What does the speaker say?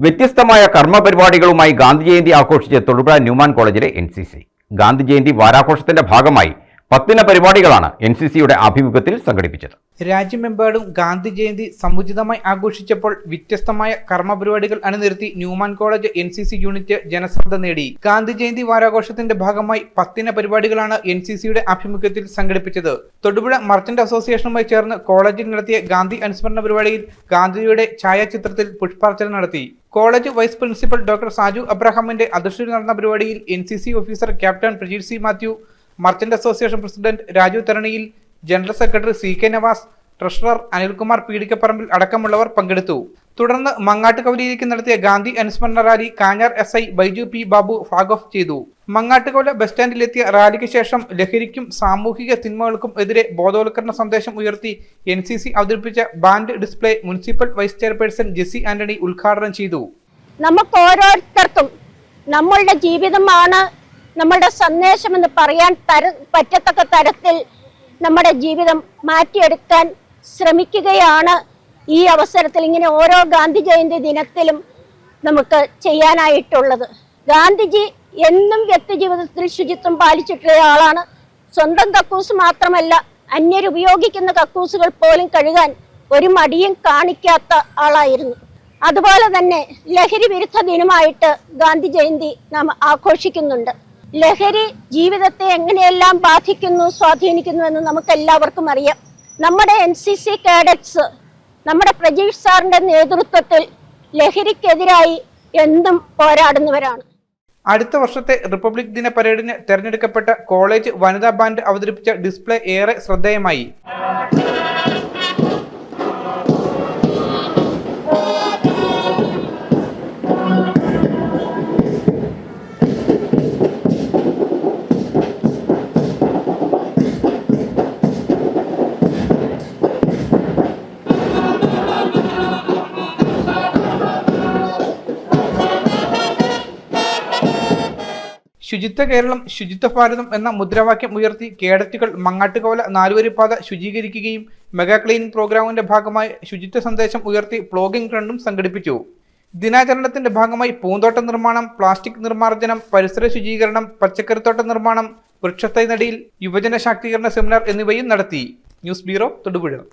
വ്യത്യസ്തമായ കർമ്മപരിപാടികളുമായി ഗാന്ധി ജയന്തി ആഘോഷിച്ച് തൊടുപുഴ ന്യൂമാൻ കോളേജിലെ NCC. ഗാന്ധി ജയന്തി വാരാഘോഷത്തിന്റെ ഭാഗമായി 10 പരിപാടികളാണ് NCCയുടെ ആഭിമുഖ്യത്തിൽ സംഘടിപ്പിച്ചത്. രാജ്യമെമ്പാടും ഗാന്ധി ജയന്തി സമുചിതമായി ആഘോഷിച്ചപ്പോൾ വ്യത്യസ്തമായ കർമ്മപരിപാടികൾ അണിനിരത്തി ന്യൂമാൻ കോളേജ് NCC യൂണിറ്റ് ജനശ്രദ്ധ നേടി. ഗാന്ധി ജയന്തി വാരാഘോഷത്തിന്റെ ഭാഗമായി 10 പരിപാടികളാണ് NCCയുടെ ആഭിമുഖ്യത്തിൽ സംഘടിപ്പിച്ചത്. തൊടുപുഴ മർച്ചന്റ് അസോസിയേഷനുമായി ചേർന്ന് കോളേജിൽ നടത്തിയ ഗാന്ധി അനുസ്മരണ പരിപാടിയിൽ ഗാന്ധിജിയുടെ ഛായാചിത്രത്തിൽ പുഷ്പാർച്ചന നടത്തി. College vice principal doctor Saju അബ്രഹാമിന്റെ അധ്യക്ഷതയിൽ നടന്ന പരിപാടിയിൽ NCC officer captain Prajeeth C Mathew, merchant association president Raju Tharaniyil, general secretary CK Navas, treasurer Anilkumar Peedikkaparambil അടക്കമുള്ളവർ പങ്കെടുത്തു. തുടർന്ന് മങ്ങാട്ടുകവലയിലേക്ക് നടത്തിയ ഗാന്ധി അനുസ്മരണ rally Kanjar SI Baiju P Babu flag off ചെയ്തു. മങ്ങാട്ടുകവല ബസ് സ്റ്റാൻഡിലെത്തിയ റാലിക്ക് ശേഷം ലഹരിക്കും സാമൂഹിക തിന്മകൾക്കും എതിരെ ബോധവൽക്കരണ സന്ദേശം ഉയർത്തി NCC അവതരിപ്പിച്ച band display municipal vice chairperson Jessy Antony ഉദ്ഘാടനം ചെയ്തു. നമുക്ക് ഓരോരുത്തർക്കും നമ്മളുടെ ജീവിതമാണ് നമ്മുടെ സന്ദേശം എന്ന് പറയാൻ പറ്റത്തക്ക തരത്തിൽ നമ്മുടെ ജീവിതം മാറ്റിയെടുക്കാൻ ശ്രമിക്കുകയാണ് ഈ അവസരത്തിൽ ഇങ്ങനെ ഓരോ ഗാന്ധി ജയന്തി ദിനത്തിലും നമുക്ക് ചെയ്യാനായിട്ടുള്ളത്. ഗാന്ധിജി എന്നും വ്യക്തി ജീവിതത്തിൽ ശുചിത്വം പാലിച്ചിട്ടുള്ള ആളാണ്. സ്വന്തം കക്കൂസ് മാത്രമല്ല, അന്യരുപയോഗിക്കുന്ന കക്കൂസുകൾ പോലും കഴുകാൻ ഒരു മടിയും കാണിക്കാത്ത ആളായിരുന്നു. അതുപോലെ തന്നെ ലഹരി വിരുദ്ധ ദിനമായിട്ട് ഗാന്ധി ജയന്തി നാം ആഘോഷിക്കുന്നുണ്ട്. ലഹരി ജീവിതത്തെ എങ്ങനെയെല്ലാം ബാധിക്കുന്നു, സ്വാധീനിക്കുന്നു എന്ന് നമുക്ക് എല്ലാവർക്കും അറിയാം. നമ്മുടെ NCC കാഡറ്റ്സ് നമ്മുടെ പ്രജീഷ് സാറിന്റെ നേതൃത്വത്തിൽ ലഹരിക്കെതിരായി എന്തും പോരാടുന്നവരാണ്. അടുത്ത വർഷത്തെ റിപ്പബ്ലിക് ദിന പരേഡിന് തെരഞ്ഞെടുക്കപ്പെട്ട കോളേജ് വനിതാ ബാൻഡ് അവതരിപ്പിച്ച ഡിസ്പ്ലേ ഏറെ ശ്രദ്ധേയമായി. ശുചിത്വ കേരളം ശുചിത്വ ഭാരതം എന്ന മുദ്രാവാക്യം ഉയർത്തി കേഡറ്റുകൾ മങ്ങാട്ടുകവല 4-വരിപ്പാത ശുചീകരിക്കുകയും മെഗാ ക്ലീനിംഗ് പ്രോഗ്രാമിന്റെ ഭാഗമായി ശുചിത്വ സന്ദേശം ഉയർത്തി പ്ലോഗിംഗ് റണ്ണും സംഘടിപ്പിച്ചു. ദിനാചരണത്തിന്റെ ഭാഗമായി പൂന്തോട്ട നിർമ്മാണം, പ്ലാസ്റ്റിക് നിർമ്മാർജ്ജനം, പരിസര ശുചീകരണം, പച്ചക്കറിത്തോട്ട നിർമ്മാണം, വൃക്ഷത്തൈ നടീൽ, യുവജന ശാക്തീകരണ സെമിനാർ എന്നിവയും നടത്തി. News bureau, Thodupuzha.